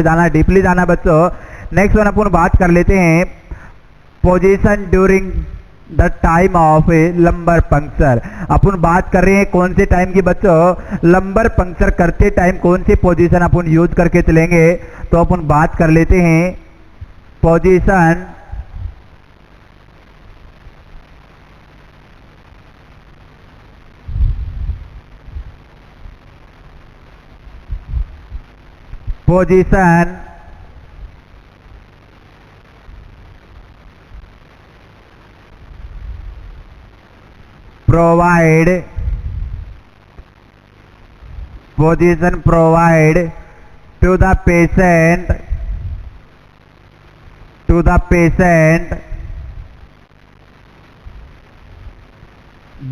जाना, डीपली जाना बच्चों। नेक्स्ट वन अपन बात कर लेते हैं position during the time of a lumbar puncture. अपन बात कर रहे हैं कौन से टाइम की बच्चों, लंबर पंक्चर करते टाइम कौन सी पोजीशन अपन यूज करके चलेंगे। तो अपन बात कर लेते हैं position provide to the patient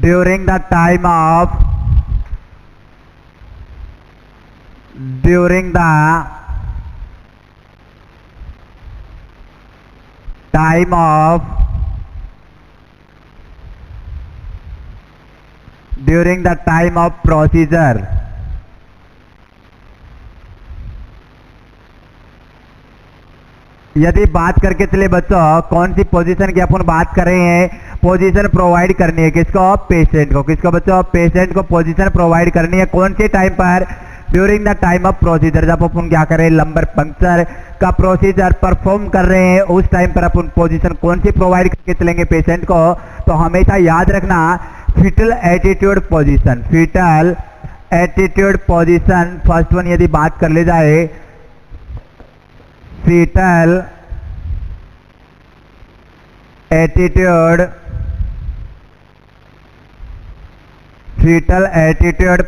during the time of during the time of procedure। यदि बात करके चले बच्चों कौन सी पोजीशन की अपन बात कर रहे हैं, पोजीशन प्रोवाइड करनी है किसको, पेशेंट को। किसको बच्चों, पेशेंट को पोजीशन प्रोवाइड करनी है कौन से टाइम पर, during the time of procedure. जब अपन क्या करें, लंबर पंक्चर का प्रोसीजर परफॉर्म कर रहे हैं उस टाइम पर अपन पोजीशन कौन सी प्रोवाइड करके चलेंगे पेशेंट को। तो हमेशा याद रखना foetal attitude position, foetal attitude position first one यदि बात कर ले जाए, फीटल एटीट्यूड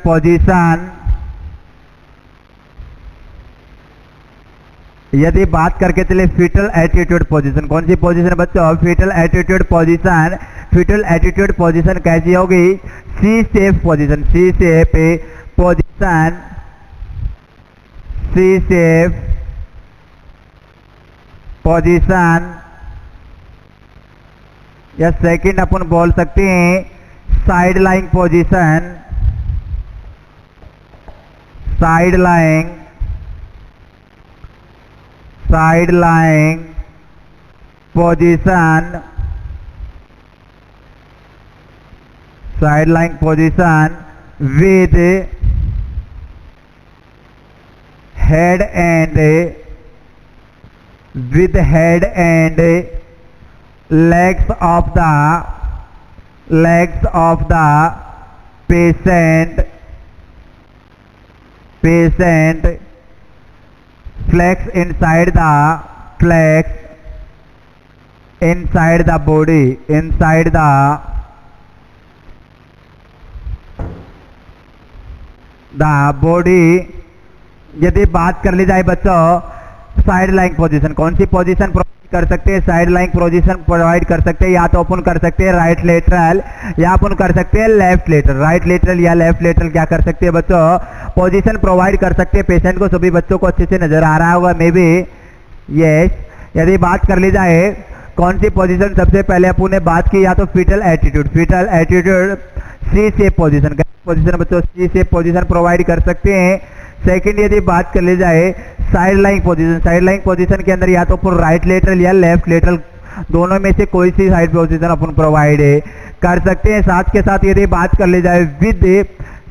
पोजीशन यदि बात करके चले फीटल एटीट्यूड पोजीशन, कौन सी पोजीशन बच्चों, foetal attitude position. Foetal attitude position कैसी होगी, C shape position, C shape position, C shape position. या सेकंड अपन बोल सकते हैं side lying position, side lying position, side lying position with head and legs of the patient flex inside the body, inside the body। यदि बात कर ली जाए बच्चों साइड लाइंग पोजीशन, कौन सी पोजीशन प्रोवाइड कर सकते हैं, साइड लाइंग पोजीशन प्रोवाइड कर सकते हैं। या तो अपन कर सकते हैं राइट लेटरल या अपन कर सकते हैं लेफ्ट लेटरल। राइट लेटरल या लेफ्ट लेटरल क्या कर सकते हैं बच्चों, पोजीशन प्रोवाइड कर सकते हैं पेशेंट को। सभी बच्चों को अच्छे से नजर आ रहा होगा मे बी, यस। यदि बात कर ली जाए कौन सी पोजीशन, सबसे पहले अपन ने बात की या तो फीटल एटीट्यूड सी शेप पोजीशन बच्चों, सी शेप पोजीशन प्रोवाइड कर सकते हैं। सेकंड यदि बात कर ली जाए साइड लाइंग पोजीशन के अंदर या तो अपन राइट लेटरल या लेफ्ट लेटरल दोनों में से कोई सी साइड पोजीशन अपन प्रोवाइड कर सकते हैं। साथ के साथ यदि बात कर ली जाए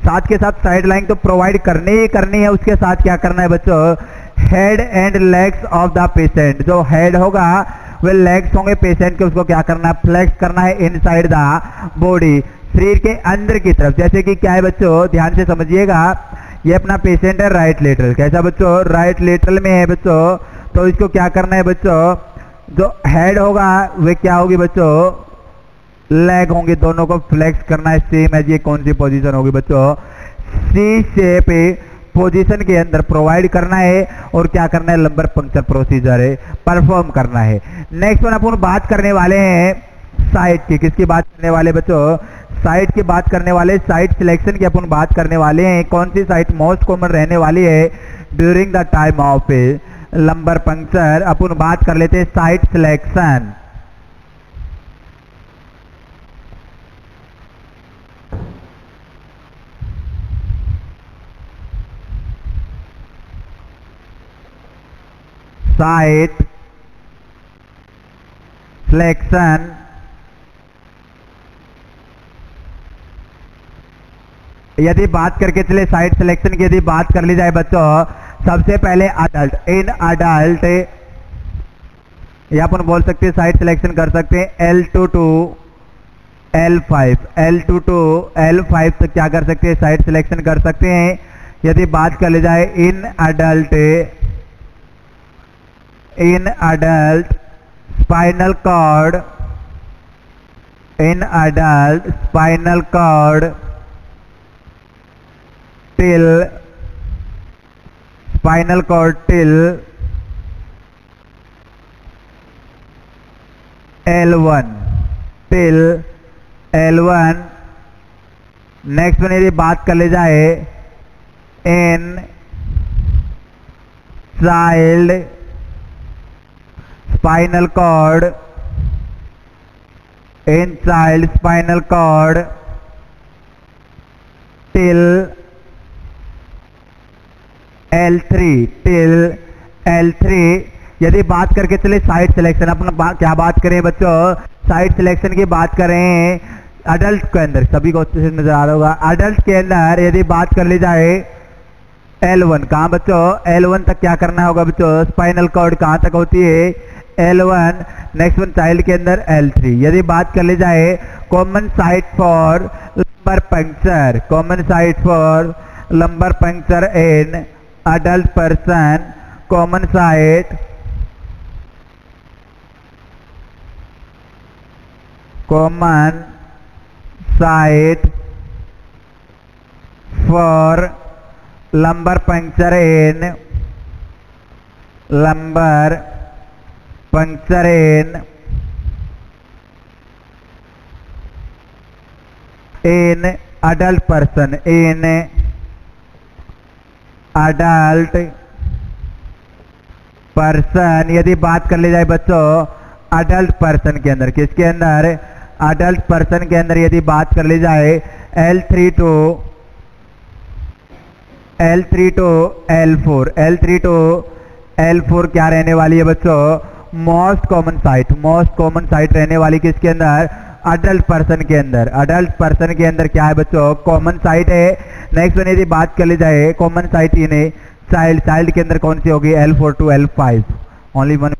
साथ के साथ साइड लाइंग तो प्रोवाइड करनी है, उसके साथ क्या करना है बच्चों, head and legs of the patient. जो हेड होगा वे लेग्स होंगे पेशेंट के, उसको क्या करना है, फ्लेक्स करना है इनसाइड द बॉडी, शरीर के अंदर की तरफ। जैसे कि क्या है बच्चों, ध्यान से समझिएगा, ये अपना पेशेंट है राइट लेटरल, कैसा बच्चों, राइट लेटरल में है बच्चों। तो इसको क्या करना है बच्चों, जो हेड होगा वे क्या होगी बच्चों, लेग होंगे, दोनों को फ्लेक्स करना है सेम एज। ये कौन सी पोजीशन होगी बच्चों, सी शेप पोजीशन के अंदर प्रोवाइड करना है और क्या करना है, लंबर पंक्चर प्रोसीजर परफॉर्म करना है। नेक्स्ट वन अपन बात करने वाले हैं साइट की। किसकी बात करने वाले बच्चों, साइट की बात करने वाले, साइट सिलेक्शन की अपन बात करने वाले हैं। कौन सी साइट मोस्ट कॉमन रहने वाली है during the time of lumbar puncture. अपन बात कर लेते हैं साइट सिलेक्शन। साइट सिलेक्शन यदि बात करके चले साइट सिलेक्शन की यदि बात कर ली जाए बच्चों, सबसे पहले अडल्ट, इन अडल्ट या अपन बोल सकते हैं साइट सिलेक्शन कर सकते हैं L2 to L5, L2 to L5 तक क्या कर सकते हैं साइट सिलेक्शन कर सकते हैं। यदि बात कर ली जाए in adult spinal cord, in adult spinal cord till spinal cord till L1 till L1। Next one यदि बात कर ली जाए in child spinal cord, in child spinal cord till L3 till L3। यदि बात करके चले साइट सिलेक्शन, अपन क्या बात करें बच्चों, साइट सिलेक्शन की बात करें अडल्ट के अंदर, सभी को नजर आ रहा होगा। अडल्ट के अंदर यदि बात कर ली जाए L1, कहाँ बच्चों L1 तक क्या करना होगा बच्चों, स्पाइनल कॉर्ड कहाँ तक होती है L1। नेक्स्ट वन चाइल्ड के अंदर L3। यदि बात कर ली जाए common site for lumbar puncture, common site for lumbar puncture in adult person, common site for lumbar puncture in adult person, in adult person. यदि बात कर ली जाए बच्चों अडल्ट पर्सन के अंदर, किसके अंदर अडल्ट पर्सन के अंदर यदि बात कर ली जाए L3 to L4, L3 to L4 क्या रहने वाली है बच्चों, मोस्ट कॉमन साइट रहने वाली किसके अंदर, अडल्ट पर्सन के अंदर। अडल्ट पर्सन के अंदर क्या है बच्चों, कॉमन साइट है। नेक्स्ट वन यदि बात कर ली जाए कॉमन साइट इन चाइल्ड के अंदर कौन सी होगी, L4 to L5, only one.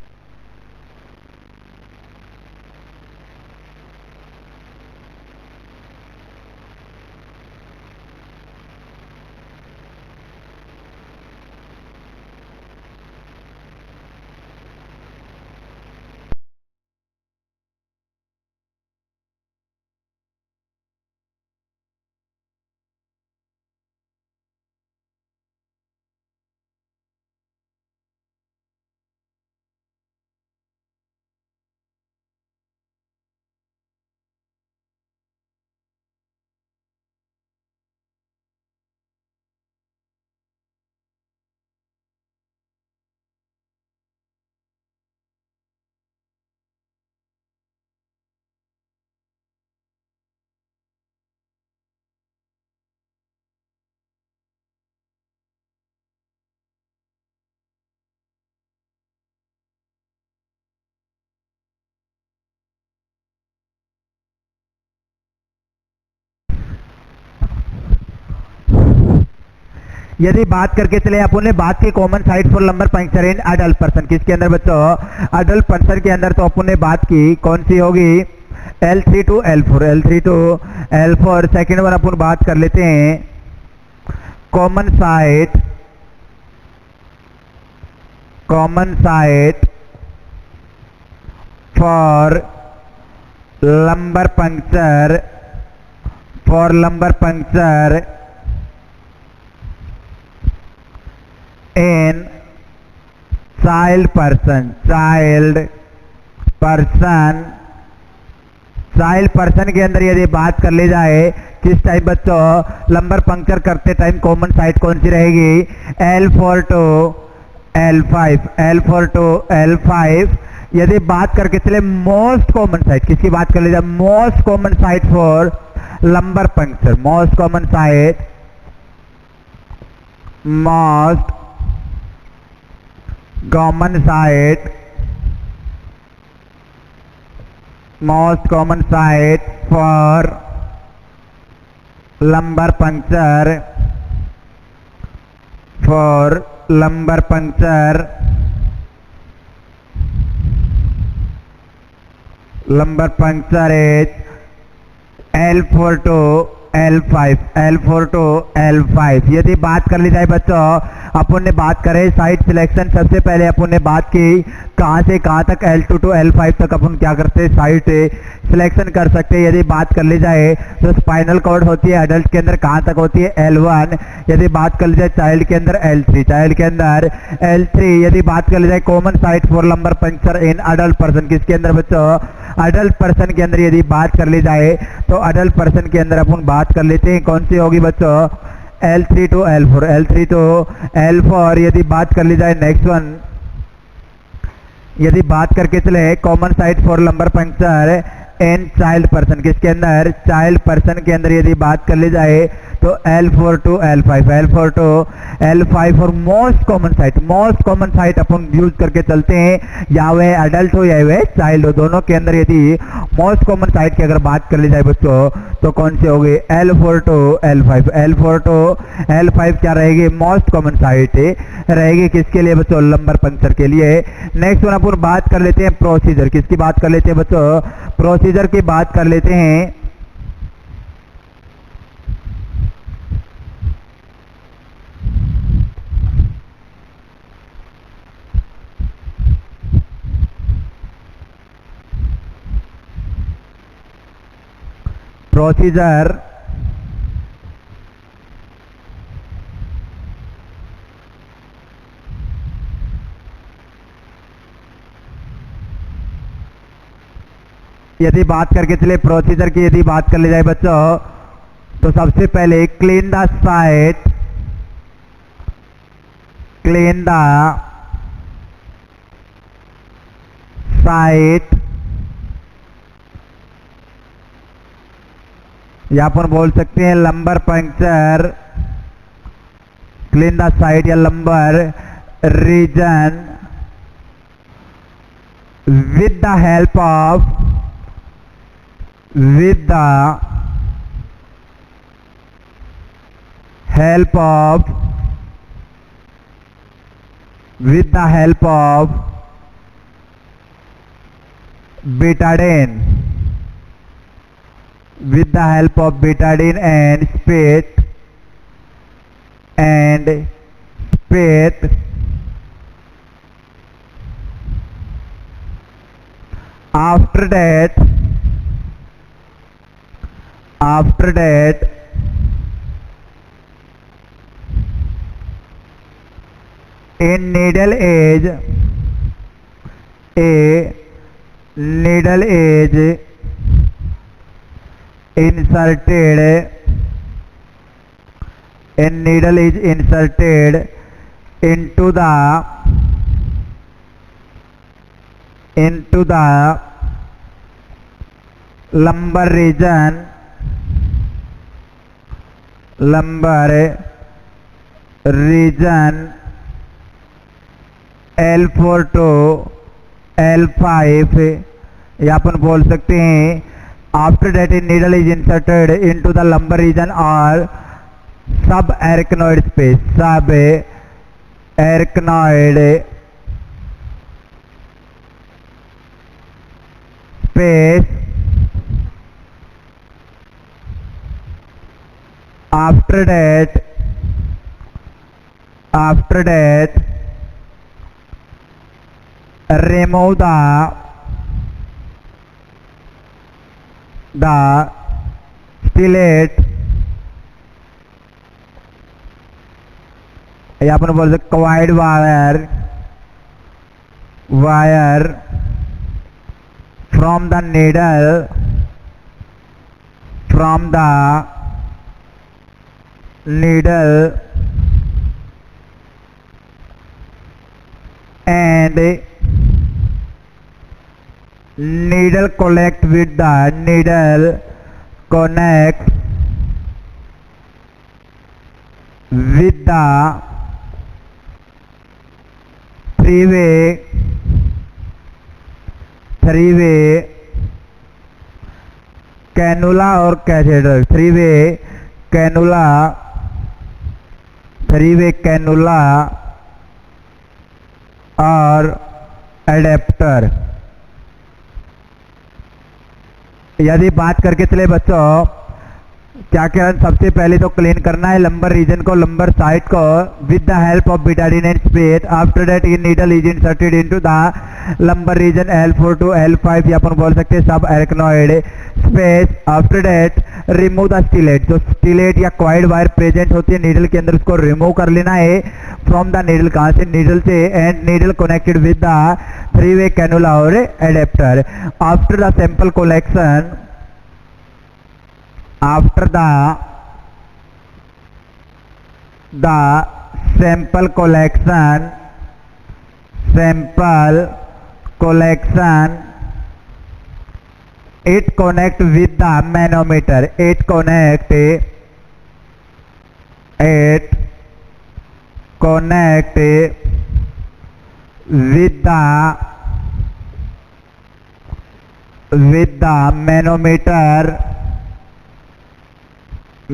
यदि बात करके चले अपन ने बात की common site for lumbar puncture in adult person, किसके अंदर बच्चों अडल्ट पर्सन के अंदर, तो अपन ने बात की कौन सी होगी L3 to L4। Second one अपन बात कर लेते हैं common site for lumbar puncture in child person के अंदर यदि बात कर ली जाए किस टाइम बच्चों, लंबर पंक्चर करते टाइम कॉमन साइट कौन सी रहेगी, L4 to L5। यदि बात करके चले मोस्ट कॉमन साइट, किसकी बात कर ली जाए, most common site for lumbar puncture, most common site, most common site for lumbar puncture, for lumbar puncture, lumbar puncture is L4 to L5, L4 to L5। यदि बात कर ली जाए बच्चों, अपन ने बात करे साइट सिलेक्शन, सबसे पहले अपन ने बात की कहाँ से कहाँ तक L2 to L5 तक अपन क्या करते हैं, साइट सिलेक्शन कर सकते हैं। यदि बात कर ली जाए तो स्पाइनल कॉर्ड होती है एडल्ट के अंदर कहाँ तक होती है, L1। यदि बात कर ली जाए चाइल्ड के अंदर L3, चाइल्ड के अंदर L3। यदि बात कर ली जाए common site for lumbar puncture in adult person, किसके अंदर बच्चों, अडल्ट पर्सन के अंदर। यदि बात कर ली जाए तो अडल्ट पर्सन के अंदर अपन बात कर लेते हैं कौन सी होगी बच्चों, L3 to L4, L3 to L4। यदि बात कर ली जाए नेक्स्ट वन, यदि बात करके चले common site for lumbar puncture in child person, किसके अंदर, चाइल्ड पर्सन के अंदर। यदि बात कर ली जाए तो L4 to L5, L4 to L5। और most common site, most common site अपन यूज करके चलते हैं, या वह एडल्ट हो या वह चाइल्ड हो, दोनों के अंदर यदि मोस्ट कॉमन साइट की अगर बात कर ली जाए बच्चों तो कौन सी होगी, L4 to L5, L4 to L5 क्या रहेगी, मोस्ट कॉमन साइट रहेगी, किसके लिए बच्चों, लंबर पंक्चर के लिए। नेक्स्ट वन अपन बात कर लेते हैं प्रोसीजर, किसकी बात कर लेते हैं बच्चों, प्रोसीजर की बात कर लेते हैं। प्रोसीजर यदि बात करके चले प्रोसीजर की, यदि बात कर ली जाए बच्चों तो सबसे पहले clean the site, clean the site, या अपन बोल सकते हैं lumbar puncture, clean the site या lumbar region with the help of with the help of with the help of betadine, with the help of betadine and spit after that a needle is inserted, a needle is inserted into the lumbar region, L4 to L5, या अपन बोल सकते हैं after that a needle is inserted into the lumbar reason और सब एरिकनॉइड space, सब एरिकनॉइड space, after that remove the fillet, या अपन बोल सकते coiled wire from the needle, and needle connect with the three way cannula और कैथेटर, थ्री वे कैनुला और adapter. यदि बात करके चले बच्चों, क्या क्या सबसे पहले तो क्लीन करना है लंबर रीजन को, लंबर साइड को with the help of Betadine and spirit. After that ये needle is inserted into the lumbar region L4 to L5 या अपन बोल सकते हैं subarachnoid space. After that remove the stylet, जो stylet या क्वाइड वायर प्रेजेंट होती है नीडल के अंदर उसको रिमूव कर लेना है फ्रॉम द नीडल, कहाँ से, नीडल से, and needle connected with the three way cannula और adapter. After the sample collection, after the sample collection it connect with the manometer, it connect with the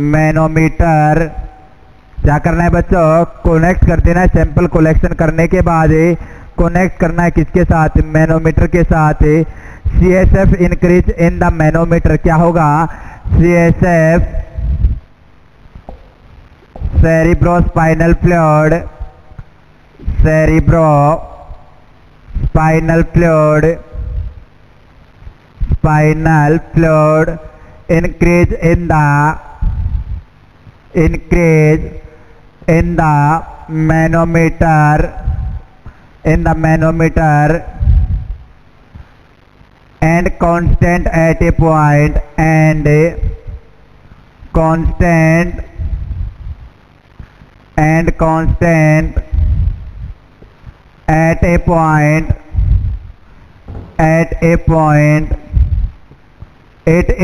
manometer. क्या करना है बच्चों, connect कर देना है सैंपल कलेक्शन करने के बाद कनेक्ट करना है किसके साथ, मैनोमीटर के साथ। CSF increase in the manometer, क्या होगा, CSF cerebrospinal fluid increase in the manometer and constant at a point it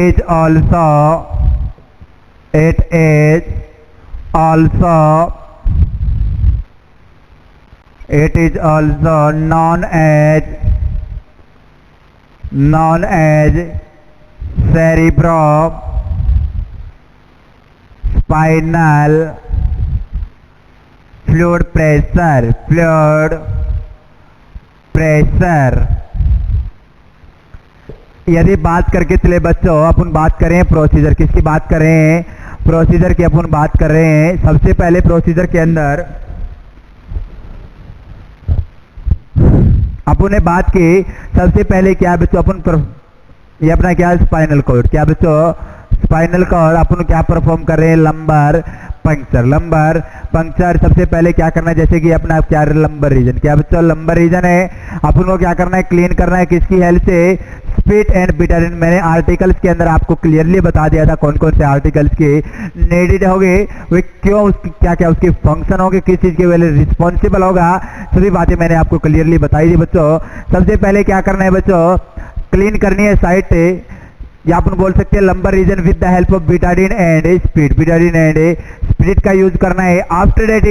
is also known as cerebrospinal fluid pressure। यदि बात करके चले बच्चों, अपन बात करें प्रोसीजर, किसकी बात करें, प्रोसीजर की अपन बात कर रहे हैं। सबसे पहले प्रोसीजर के अंदर अपन ने बात की, सबसे पहले क्या बच्चों अपन ये अपना क्या स्पाइनल कॉर्ड, क्या बच्चों स्पाइनल कॉर्ड अपन क्या परफॉर्म कर रहे हैं, लंबर पंक्चर। सबसे पहले क्या करना है, जैसे कि अपना क्या लंबर रीजन, क्या बच्चों लंबर रीजन है, अपन को क्या करना है, क्लीन करना है किसकी हेल्प से, स्पीट एंड बिटाडीन। मैंने आर्टिकल्स के अंदर आपको क्लियरली बता दिया था कौन कौन से आर्टिकल्स के नीडेड होंगे, वे क्यों, उसकी क्या क्या उसके फंक्शन होंगे, किस चीज के लिए रिस्पॉन्सिबल होगा, सभी बातें मैंने आपको क्लियरली बताई थी बच्चों। सबसे पहले क्या करना है बच्चों, क्लीन करनी है साइड से, या अपन बोल सकते हैं lumbar region with the help of Betadine and spirit का यूज करना है। After that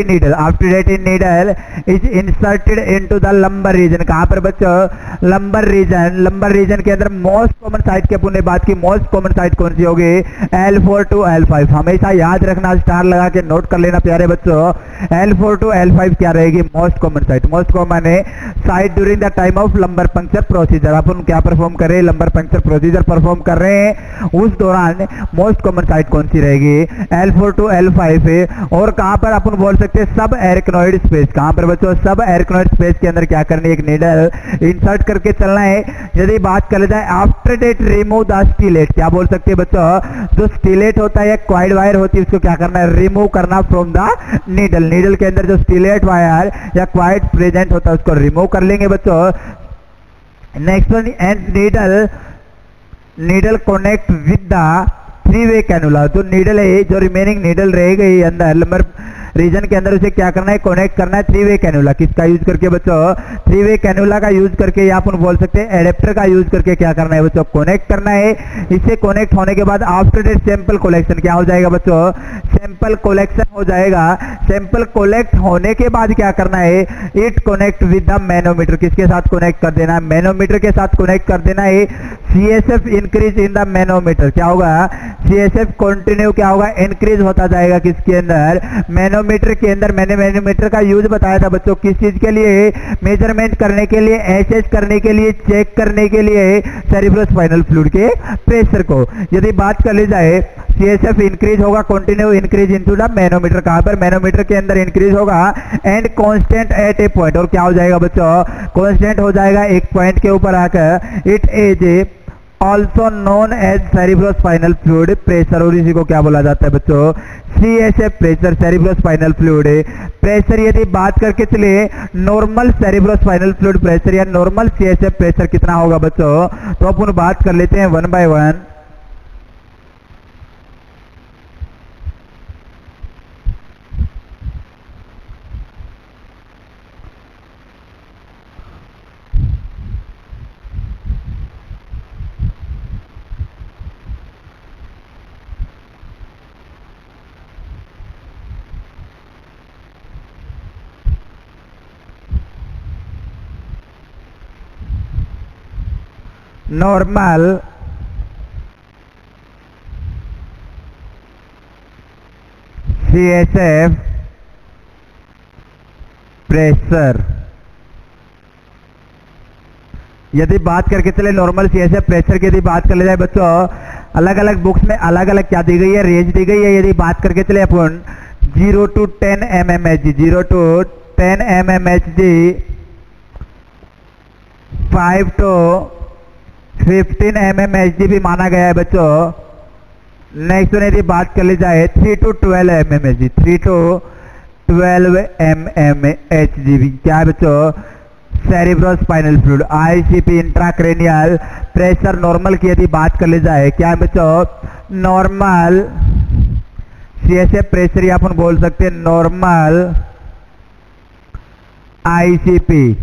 needle is inserted into the lumbar region. कहां पर बच्चों, लंबर रीजन के अंदर मोस्ट कॉमन साइट की अपन ने बात की, मोस्ट कॉमन साइट कौन सी होगी, L4 to L5। हमेशा याद रखना, स्टार लगा के नोट कर लेना प्यारे बच्चों, L4 to L5 क्या रहेगी, most common site. Most common है site during the time of lumbar puncture procedure. अपन क्या परफॉर्म कर रहे हैं, लंबर पंक्चर प्रोसीजर परफॉर्म कर रहे हैं, उस दौरान मोस्ट कॉमन साइट कौन सी रहेगी, L4 to L5 है। और कहां पर अपन बोल सकते हैं, सब एरिकनॉइड स्पेस। कहां पर बच्चों, सब एरिकनॉइड स्पेस के अंदर क्या करनी है, एक नीडल इंसर्ट करके चलना है। यदि बात कर जाए after that remove the stylet, क्या बोल सकते हैं बच्चों, जो स्टिलेट होता है या क्वाइड वायर होती है उसको क्या करना है, रिमूव करना फ्रॉम द नीडल के अंदर जो स्टिलेट वायर या क्वाइड प्रेजेंट होता है उसको रिमूव कर लेंगे बच्चों। Next one, and needle connect with the three way cannula. जो नीडल है, जो रिमेनिंग नीडल रहेगी अंदर लंबर रीजन के अंदर, उसे क्या करना है, कनेक्ट करना है थ्री वे कैनुला। किसका यूज करके बच्चों, थ्री वे कैनुला का यूज करके, या अपन बोल सकते हैं एडेप्टर का यूज करके क्या करना है बच्चों, कनेक्ट करना है। इससे कनेक्ट होने के बाद आफ्टर डेट सैंपल कलेक्शन क्या हो जाएगा बच्चों, सैंपल कलेक्शन हो जाएगा। सैंपल कलेक्ट होने के बाद क्या करना है, it connect with the manometer, किसके साथ कनेक्ट कर देना है, मैनोमीटर के साथ कनेक्ट कर देना है। CSF increase in the manometer, क्या होगा, CSF कंटिन्यू क्या होगा, इंक्रीज होता जाएगा किसके अंदर, मैनोमीटर के अंदर। मैंने मैनोमीटर का यूज बताया था बच्चों, किस चीज के लिए, मेजरमेंट करने के लिए, एसेस करने के लिए, चेक करने के लिए सेरिब्रोस्पाइनल फ्लूइड के प्रेशर को। यदि बात कर ली जाए, CSF इंक्रीज होगा, continue increase into the manometer, कहां पर, मैनोमीटर के अंदर इंक्रीज होगा and constant eight A point, और क्या हो जाएगा बच्चों, कांस्टेंट हो जाएगा एक पॉइंट के ऊपर आकर। It is also known as cerebrospinal fluid pressure, और इसी को क्या बोला जाता है बच्चों, CSF pressure, cerebrospinal fluid pressure. यदि बात करके चले नॉर्मल सेरिब्रोस्पाइनल फ्लूइड प्रेशर या नॉर्मल CSF प्रेशर कितना होगा बच्चों, तो अपन बात कर लेते हैं one by one. Normal CSF pressure, यदि बात करके चले नॉर्मल CSF प्रेशर की यदि बात कर ले जाए बच्चों, अलग अलग बुक्स में अलग अलग क्या दी गई है, रेंज दी गई है। यदि बात करके चले अपन 0 to 10 mmHg, 0 to 10 mmHg, 5 to 15 mmHg भी माना गया है बच्चों। नेक्स्ट यदि बात कर ली जाए 3 to 12 mmHg, 3 to 12 mmHg भी क्या है बच्चों, cerebrospinal fluid ICP intracranial pressure. Normal की यदि बात कर ली जाए क्या है बच्चों, नॉर्मल CSF प्रेशर या अपन बोल सकते हैं नॉर्मल ICP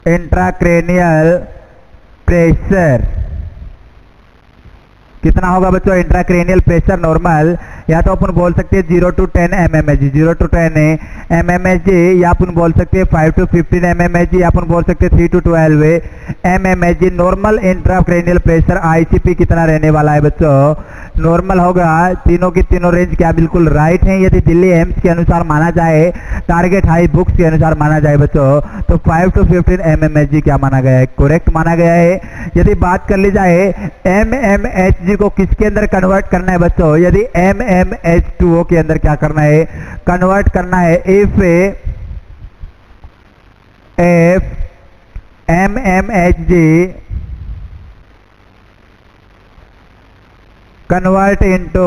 इंट्राक्रेनियल प्रेशर कितना होगा बच्चों, इंट्राक्रेनियल प्रेशर नॉर्मल, या तो अपन बोल सकते हैं 0 to 10 mmHg, 0 to 10 mmHg, या अपन बोल सकते हैं 5 to 15 mmHg, या अपन बोल सकते हैं 3 to 12 mmHg। Normal intracranial pressure ICP कितना रहने वाला है बच्चों, नॉर्मल होगा। तीनों की तीनों रेंज क्या बिल्कुल राइट है। यदि दिल्ली एम्स के अनुसार माना जाए, टारगेट हाई बुक्स के अनुसार माना जाए बच्चों, तो 5 to 15 mmHg क्या माना गया है, करेक्ट माना गया है। यदि बात कर ली जाए mmHg को किसके अंदर कन्वर्ट करना है बच्चों, यदि MmH2O के अंदर क्या करना है, कन्वर्ट करना है। If MmHg convert into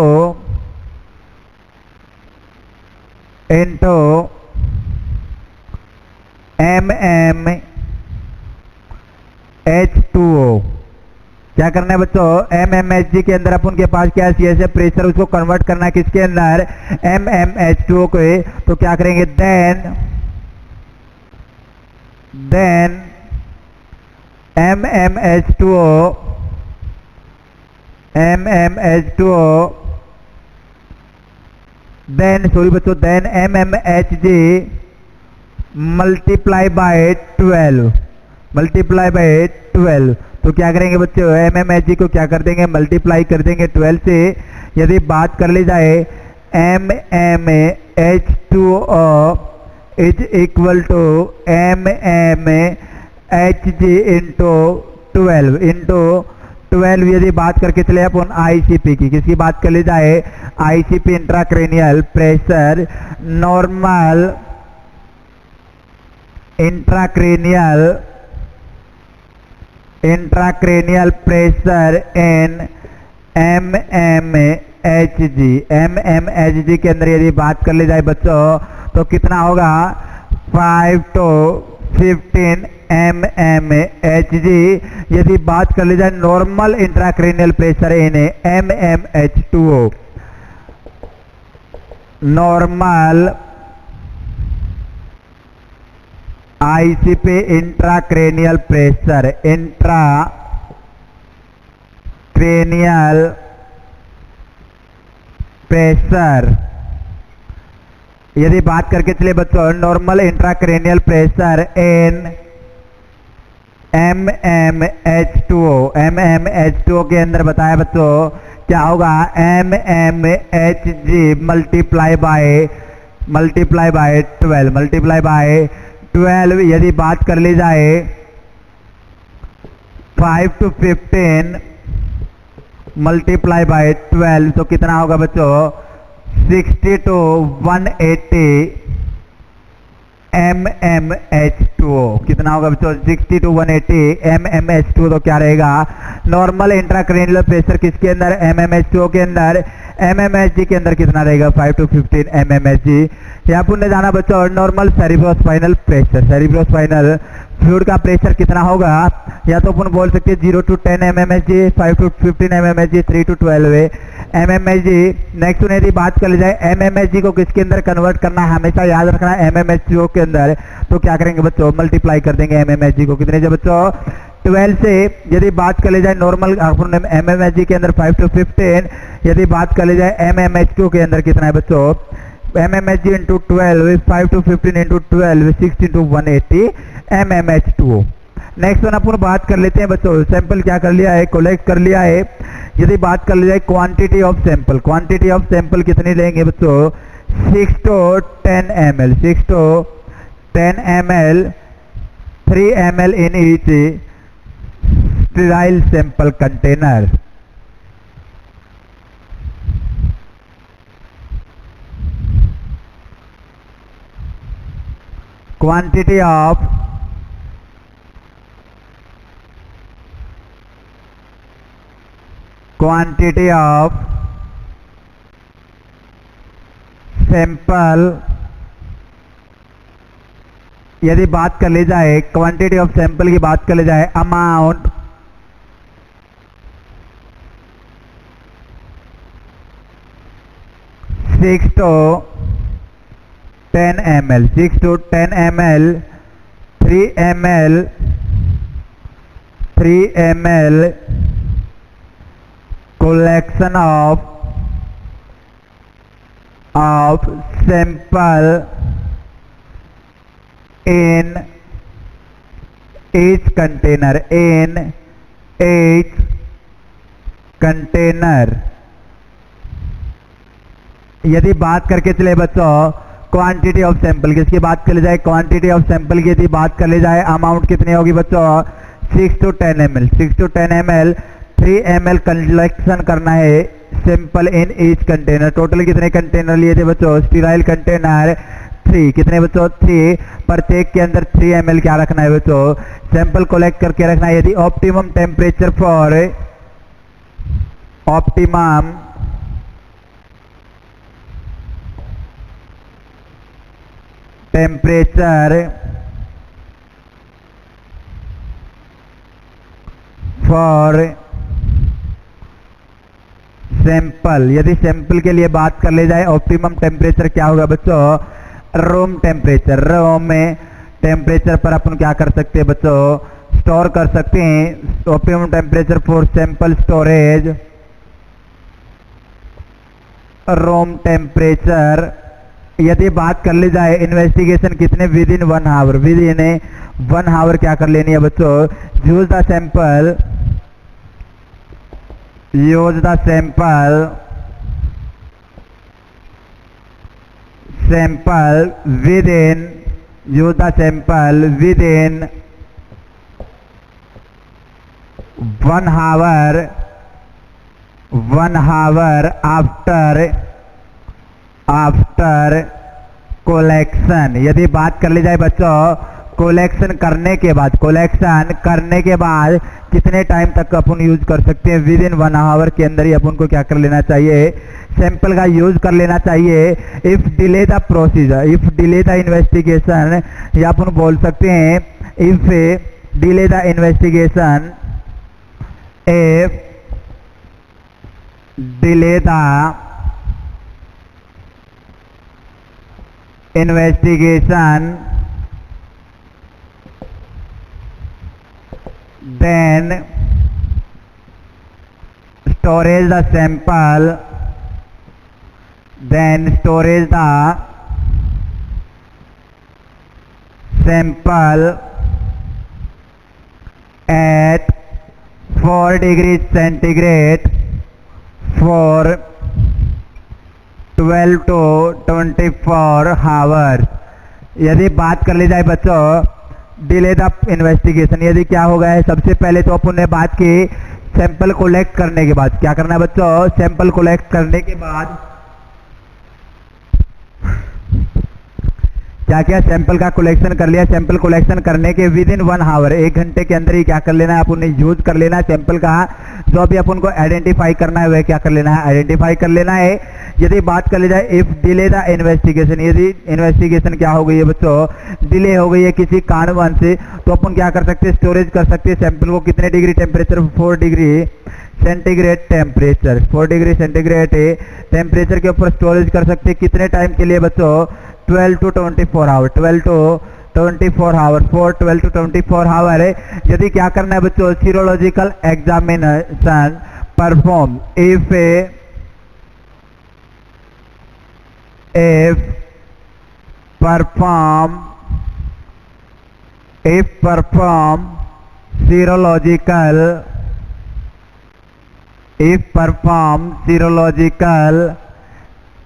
MmH2O, क्या करना है बच्चों, MmHg के अंदर अपन के पास क्या है CSF प्रेशर, उसको कन्वर्ट करना है किसके अंदर, MmH2O को। तो क्या करेंगे, देन MmH2O देन सॉरी बच्चों, देन MmHg मल्टीप्लाई बाय 12, तो क्या करेंगे बच्चों, MmHg को क्या कर देंगे, मल्टीप्लाई कर देंगे 12 से। यदि बात कर ली जाए MmH2O is equal to MmHg into 12 यदि बात करके चले अपन ICP की, किसकी बात कर ली जाए, ICP intracranial pressure, normal intracranial pressure in MmHg के अंदर यदि बात कर ली जाए बच्चों, तो कितना होगा, 5 to 15 mmHg। यदि बात कर ली जाए normal intracranial pressure in MmH2O, normal ICP intracranial pressure, intracranial cranial pressure. यदि बात करके चले बच्चों normal intracranial pressure in MmH2O, MmH2O के अंदर बताया बच्चों क्या होगा, MmHg मल्टीप्लाई बाय 12 यदि बात कर ली जाए 5 to 15 मल्टीप्लाई बाय 12 तो कितना होगा बच्चों 60 to 180 MmH2O। कितना होगा बच्चों 60 to 180 MmH2O। तो क्या रहेगा नॉर्मल इंट्राक्रेनियल प्रेशर किसके अंदर, MmH2O के अंदर। MmHg के अंदर कितना रहेगा 5 to 15 MmHg। यहाँ पुण्य जाना बच्चों normal cerebrospinal pressure, cerebrospinal fluid का प्रेशर कितना होगा, या तो अपन बोल सकते हैं 0 to 10 mmHg, 5 to 15 mmHg, 3 to 12 mmHg। Next यदि बात कर ली जाए MmHg को किसके अंदर कन्वर्ट करना है, हमेशा याद रखना है MmH2O के अंदर। तो क्या करेंगे बच्चों मल्टीप्लाई कर देंगे MmHg को कितने से बच्चों 12 से। यदि बात कर ली जाए नॉर्मल MmHg के अंदर 5 to 15, यदि बात कर ली जाए MmH2O के अंदर कितना है बच्चों MmHg into 12, 5 to 15 into 12, 60 to 180 MmH2O। Next one अपन बात कर लेते हैं बच्चों, सैंपल क्या कर लिया है, कलेक्ट कर लिया है। यदि बात कर ली जाए quantity of sample, quantity of sample कितनी लेंगे बच्चों 6 to 10 ml, 6 to 10 ml, 3 ml in each sterile sample container। quantity of sample. यदि बात कर ली जाए क्वांटिटी ऑफ सैंपल की बात कर ली जाए amount six to 10 ml, 6 to 10 ml, 3 ml collection of sample in each container, यदि बात करके चले बच्चों क्वांटिटी ऑफ सैंपल, किसकी बात कर ली जाए क्वांटिटी ऑफ सैंपल की यदि बात कर ली जाए अमाउंट कितनी होगी बच्चों 6 to 10 ml, 6 to 10 ml, 3 ml collection करना है sample in each container. Total कितने कंटेनर लिए थे बच्चों स्टीराइल कंटेनर 3, कितने बच्चों 3, प्रत्येक के अंदर 3 ml क्या रखना है बच्चों सैंपल कलेक्ट करके रखना है। यदि optimum temperature for optimum temperature for sample, यदि सैंपल के लिए बात कर ले जाए ऑप्टिमम टेम्परेचर क्या होगा बच्चों रूम टेम्परेचर। रूम में टेम्परेचर पर अपन क्या कर सकते हैं बच्चों स्टोर कर सकते हैं। Optimum temperature for sample storage room temperature. यदि बात कर ली जाए इन्वेस्टिगेशन कितने within 1 hour, within 1 hour क्या कर लेनी है बच्चों use the sample within use the sample within 1 hour after collection. यदि बात कर ली जाए बच्चों कोलेक्शन करने के बाद कितने टाइम तक अपन यूज कर सकते हैं विद इन 1 आवर के अंदर ही अपन को क्या कर लेना चाहिए सैंपल का यूज कर लेना चाहिए। If delay the procedure, if delay the investigation, या अपन बोल सकते हैं if delay the investigation, if delay the investigation then storage the sample, then storage the sample at 4 degrees centigrade for 12 to 24 hours। यदि बात कर ली जाए बच्चों डिले द इन्वेस्टिगेशन, यदि क्या होगा है, सबसे पहले तो अपन ने बात की सैंपल कलेक्ट करने के बाद क्या करना है बच्चों, सैंपल कलेक्ट करने के बाद क्या क्या सैंपल का कलेक्शन कर लिया। सैंपल कलेक्शन करने के विद इन 1 आवर, 1 घंटे के अंदर ही क्या कर लेना है, अपन ने यूज कर लेना है सैंपल का। जो भी अपन को आइडेंटिफाई करना है वह क्या कर लेना है, आइडेंटिफाई कर लेना है। यदि बात कर ली जाए इफ डिले द इन्वेस्टिगेशन, यदि इन्वेस्टिगेशन क्या हो गई है बच्चों, डिले हो गई है किसी कारणवश से, तो अपन क्या कर सकते हैं, स्टोरेज कर सकते हैं सैंपल को कितने degree temperature, 4 degree centigrade temperature, 4 degree centigrade temperature के ऊपर स्टोरेज कर सकते हैं। कितने टाइम के लिए बच्चों, 12 to 24 hour, 12 to 24 hour, 12 to 24 hour है। यदि क्या करना है बच्चों, serological examination perform if perform serological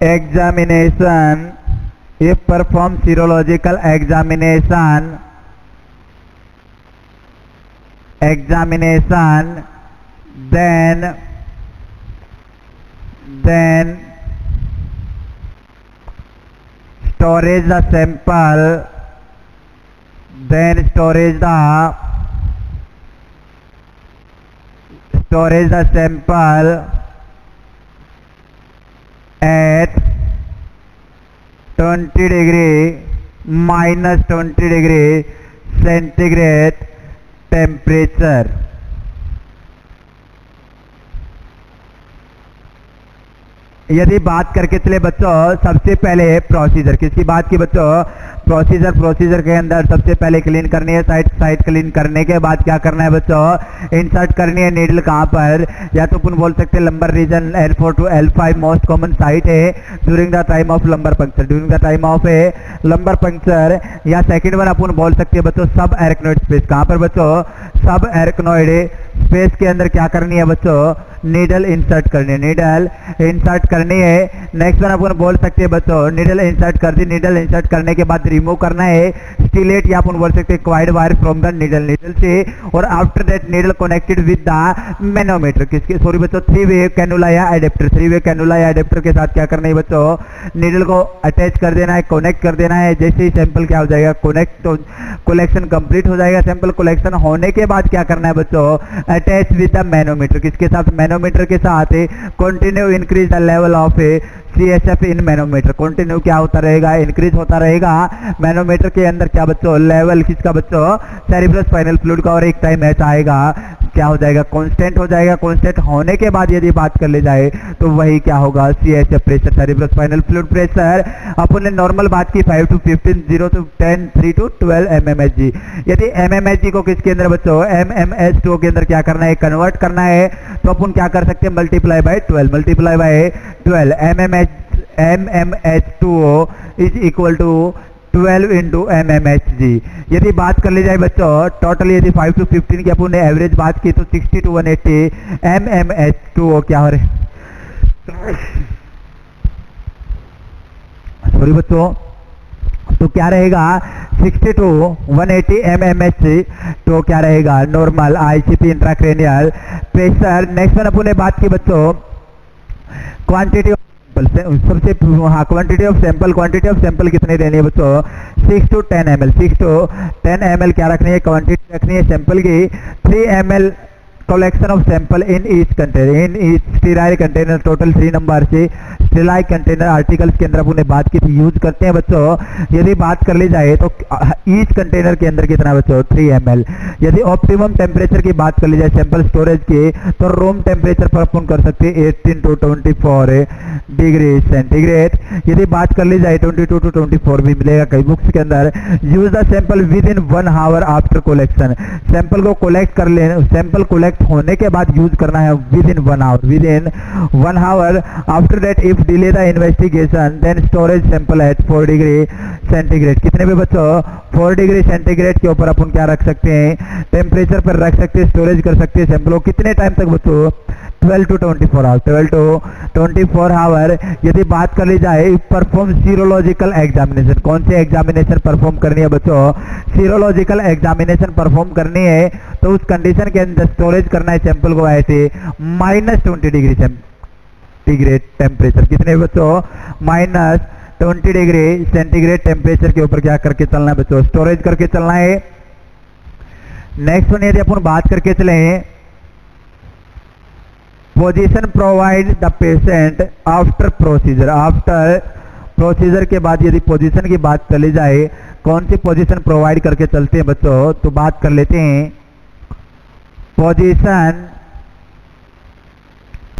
examination, if perform serological examination then storage the sample, then storage the sample at 20 degree minus 20 degree centigrade temperature। यदि बात करके चले बच्चों, सबसे पहले प्रोसीजर किसकी बात की बच्चों, प्रोसीजर के अंदर सबसे पहले क्लीन करनी है साइट क्लीन करने के बाद क्या करना है बच्चों, इंसर्ट करनी है नीडल कहाँ पर, या तो अपन बोल सकते हैं lumbar region L4 to L5 most common site है during the time of lumbar puncture, या सेकंड वन अपन बोल सकते हैं बच्चों सब एरिकनॉइड स्पेस, कहाँ पर बच्चों, सब एरिकनॉइड स्पेस के अंदर क्या करनी है बच्चों, नीडल इंसर्ट करनी है। नेक्स्ट वन अपन बोल सकते हैं बच्चों नीडल इंसर्ट कर दी, नीडल इंसर्ट करने के बाद रिमूव करना है स्टिलेट, या अपन बोल सकते हैं क्वाइड वायर फ्रॉम द नीडल से, और after that needle connected with the manometer, किसके सॉरी बच्चों 3-वे कैनुला या एडेप्टर, 3-वे कैनुला या एडेप्टर के साथ क्या करना है बच्चों, नीडल को अटैच कर देना है, कनेक्ट कर देना है। जैसे ही सैंपल क्या हो जाएगा, कलेक्शन कंप्लीट हो जाएगा। सैंपल कलेक्शन होने के बाद क्या करना है बच्चों, अटैच विद द मैनोमीटर, किसके साथ, मैनोमीटर के साथ continue increase the level of CSF in manometer, continue क्या होता रहेगा, इंक्रीज होता रहेगा मैनोमीटर के अंदर क्या बच्चों, लेवल किसका बच्चों, सेरिब्रोस्पाइनल फ्लूइड का, और एक टाइम ऐसा आएगा क्या हो जाएगा, कांस्टेंट हो जाएगा। कांस्टेंट होने के बाद यदि बात कर ली जाए तो वही क्या होगा, CSF pressure, cerebrospinal fluid pressure. अपन ने नॉर्मल बात की 5 to 15, 0 to 10, 3 to 12 mmHg। यदि mmHg को किसके अंदर बच्चों, MMH2 के अंदर क्या करना है, कन्वर्ट करना है, तो अपन क्या कर सकते हैं, multiply by 12 MMH2O is equal to 12 into mmHg। यदि बात कर ली जाए बच्चों टोटल, यदि 5 to 15 की अपन ने एवरेज बात की तो 60 to 180 mmH2O क्या हो रहे, सॉरी बच्चों, तो क्या रहेगा 60 to 180 mmHg, तो क्या रहेगा normal ICP intracranial pressure. Next one अपन ने बात की बच्चों क्वांटिटी सबसे, हाँ क्वांटिटी ऑफ सैंपल कितनी लेनी है बच्चों, 6 to 10 ml, 6 to 10 ml क्या रखनी है, क्वांटिटी रखनी है सैंपल की। 3 ml collection of sample in each container, in each sterile container, total 3 number से स्टेराइल कंटेनर आर्टिकल्स के अंदर अपने बात की थी यूज करते हैं बच्चों। यदि बात कर ली जाए तो ईच कंटेनर के अंदर कितना बच्चों, 3 ml। यदि ऑप्टिमम टेम्परेचर की बात कर ली जाए सैंपल स्टोरेज की, तो रूम टेम्परेचर पर अपन कर सकते हैं 18 to 24 डिग्री सेंटीग्रेड। यदि बात कर ली जाए 22 to 24 भी मिलेगा कई बुक्स के अंदर। Use the sample within 1 hour after collection, sample को कलेक्ट कर लेना, सैंपल कलेक्ट होने के बाद यूज करना है within 1 hour, within 1 hour. After that if delay the investigation then storage sample at 4 degree centigrade. कितने पे बच्चों? 4 डिग्री सेंटीग्रेड के ऊपर अपन क्या रख सकते हैं? टेम्परेचर पर रख सकते हैं, स्टोरेज कर सकते हैं सैंपल को। कितने टाइम तक बच्चों? 12 to 24 आवर, 12 to 24 आवर। यदि बात कर ली जाए परफॉर्म सीरोलॉजिकल एग्जामिनेशन, कौन सी एग्जामिनेशन परफॉर्म करनी है बच्चों? सीरोलॉजिकल एग्जामिनेशन परफॉर्म करनी है, तो उस कंडीशन के अंदर स्टोरेज करना है सैंपल को ऐसे -20 डिग्री सेंटीग्रेड टेम्परेचर। कितने बच्चों? -20 डिग्री सेंटीग्रेड टेम्परेचर के ऊपर क्या करके चलना है बच्चों? स्टोरेज करके चलना है। नेक्स्ट वन यदि अपन बात करके चले, position provide the patient after procedure. After procedure के बाद यदि पोजीशन की बात चली जाए, कौन सी पोजीशन प्रोवाइड करके चलते हैं बच्चों? तो बात कर लेते हैं पोजीशन